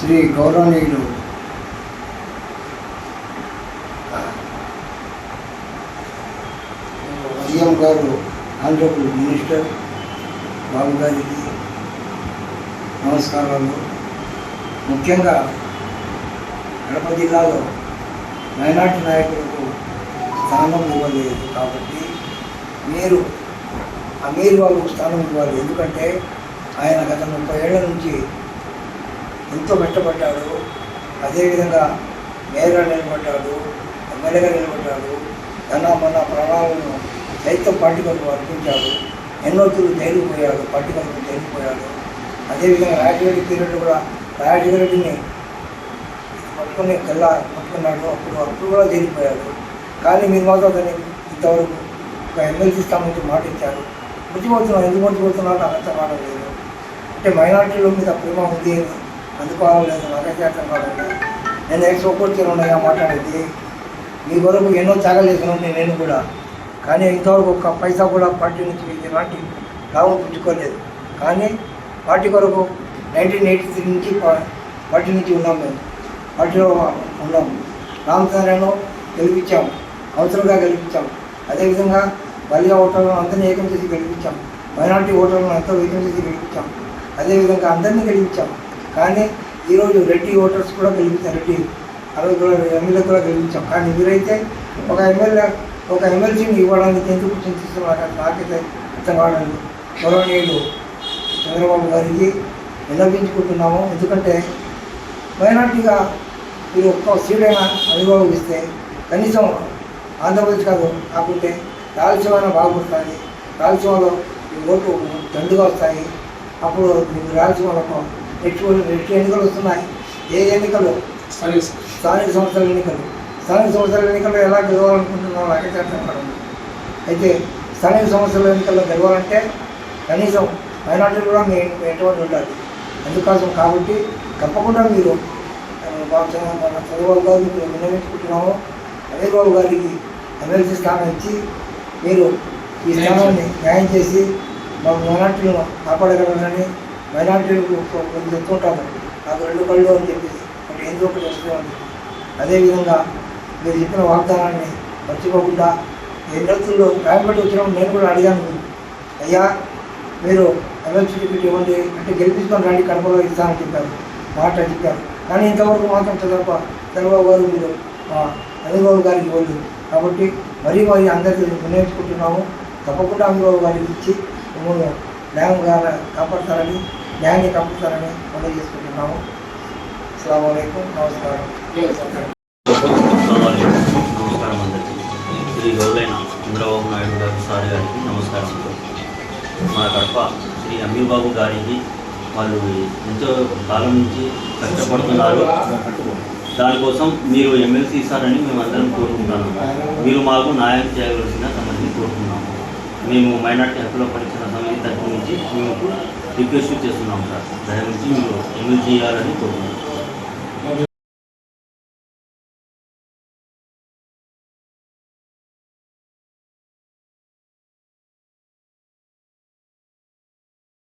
శ్రీ గౌరవనీయులు సీఎం గారు honourable minister బాబు గారికి నమస్కారాలు. ముఖ్యంగా కడప జిల్లాలో మైనార్టీ నాయకులకు స్థానం ఇవ్వలేదు కాబట్టి మీరు అమీర్ బాబుకు స్థానం ఇవ్వాలి. ఎందుకంటే ఆయన గత 30 ఏళ్ల నుంచి ఎంతో కష్టపడ్డాడు. అదేవిధంగా మేయర్గా నిలబడ్డాడు, ఎమ్మెల్యేగా నిలబడ్డాడు. మన ప్రాణాలను సైతం పార్టీ కొరకు అర్పించాడు. ఎన్నోతులు జైలుకు పోయాడు, పార్టీ కొరకు జైలుకు పోయాడు. అదేవిధంగా రాజశేఖర పీరియడ్ కూడా రాజశేఖర రెడ్డిని పట్టుకున్నాడు. అప్పుడు కూడా జైలుకుపోయాడు. కానీ మీరు మాత్రం అతన్ని ఇంతవరకు ఒక ఎమ్మెల్సీ స్థానం మాట ఇచ్చారు. మర్చిపోతున్నాం. ఎందుకు మర్చిపోతున్నారో నాకు అర్థం కావడం లేదు. అంటే మైనార్టీల మీద ప్రేమ ఉంది అందుకోవడం లేదు, నాకైతే అర్థం కావడం లేదు. నేను ఎక్స్పోర్ట్గా ఉన్నాయా మాట్లాడేది. మీ కొరకు ఎన్నో త్యాగాలు చేస్తున్నాను నేను కూడా. కానీ ఇంతవరకు ఒక్క పైసా కూడా పార్టీ నుంచి ఎలాంటి లాభం పుచ్చుకోలేదు. కానీ పార్టీ కొరకు 1983 నుంచి పార్టీ నుంచి ఉన్నాం. మేము పార్టీలో ఉన్నాము. రామచంద్రను గెలిపించాం, అవసరంగా గెలిపించాం. అదేవిధంగా బలియా ఓటర్లను అందరినీ ఏకం చేసి గెలిపించాం. మైనార్టీ ఓటర్లను ఎంతో ఏకం చేసి గెలిపించాం. అదేవిధంగా అందరినీ గెలిపించాం. కానీ ఈరోజు రెడ్డి ఓటర్స్ కూడా గెలిపించాం. రెడ్డి ఎమ్మెల్యే కూడా గెలిపించాం. కానీ మీరైతే ఒక ఎమ్మెల్సీని ఇవ్వడానికి ఎందుకు చింతిస్తున్నారు నాకైతే అర్థం కావడానికి. గౌరవనీయులు చంద్రబాబు గారికి విన్నపించుకుంటున్నాము. ఎందుకంటే మైనార్టీగా మీరు ఒక్క సీడైనా అనుభవం ఇస్తే కనీసం ఆంధ్రప్రదేశ్ కాకుంటే రాయలసీమ బాగుపడుతుంది. రాయలసీమలో ఈ ఓటు దండుగా వస్తాయి. అప్పుడు మీకు రాయలసీమలో నెక్స్ట్ ఎన్నికలు వస్తున్నాయి. ఏ ఎన్నికలు? స్థానిక సంస్థల ఎన్నికలు. స్థానిక సంస్థల ఎన్నికల్లో ఎలా గెలవాలనుకుంటున్నారో నాకైతే అర్థం కాదు. అయితే స్థానిక సంస్థల ఎన్నికల్లో గెలవాలంటే కనీసం మైనార్టీలు కూడా మీ ఎటువంటి ఉండాలి. అందుకోసం కాబట్టి తప్పకుండా మీరు చంద్రబాబు గారిని మీరు విన్నవించుకుంటున్నాము. అమీర్ బాబు గారికి ఎమ్మెల్సీ స్థానం ఇచ్చి మీరు ఈ స్థానాన్ని న్యాయం చేసి మా మైనార్టీలను కాపాడగలరని. మైనార్టీలకు కొంచెం చెప్తుంటాము, నాకు 2 కళ్ళు అని చెప్పేసి అంటే ఏదో ఒకటి వస్తుంది. అదేవిధంగా మీరు చెప్పిన వాగ్దానాన్ని మర్చిపోకుండా ఎన్నికల్లో రాయబట్టి వచ్చినప్పుడు నేను కూడా అడిగాను, అయ్యా మీరు ఎమ్మెల్సీ టికెట్ ఇవ్వండి అంటే గెలిపించుకొని రండి కడపలో ఇస్తానని చెప్పారు, మాట చెప్పారు. కానీ ఇంతవరకు మాత్రం చంద్రబాబు గారు మీరు అమీర్ బాబు గారికి ఇవ్వలేదు. కాబట్టి మరీ అందరికీ వినియోగించుకుంటున్నాము. తప్పకుండా అమీర్ బాబు గారికి ఇచ్చి మిమ్మల్ని న్యాయంగా కాపాడతారని, న్యాయాన్ని కాపాడతారని మనం చేసుకుంటున్నాము. అస్సలాము అలైకుం. నమస్కారం. నమస్కారం అందరికీ. శ్రీ గౌరైన చంద్రబాబు నాయుడు గారు సార్ గారికి నమస్కారం. మన కడప శ్రీ అమీర్ బాబు గారికి వాళ్ళు ఎంతో కాలం నుంచి కష్టపడుతున్నారు. దానికోసం మీరు ఎమ్మెల్సీ ఇస్తారని మేము అందరం కోరుకుంటున్నాము. మీరు మాకు న్యాయం చేయవలసిన సమస్యని కోరుతున్నాము. మేము మైనార్టీ హక్కుల పరిరక్షణ సమితి తరఫు నుంచి మేము రిక్వెస్ట్ చేస్తున్నాము సార్. దయచేసి మీరు ఎమ్మెల్సీ చేయాలని కోరుకుంటున్నాం.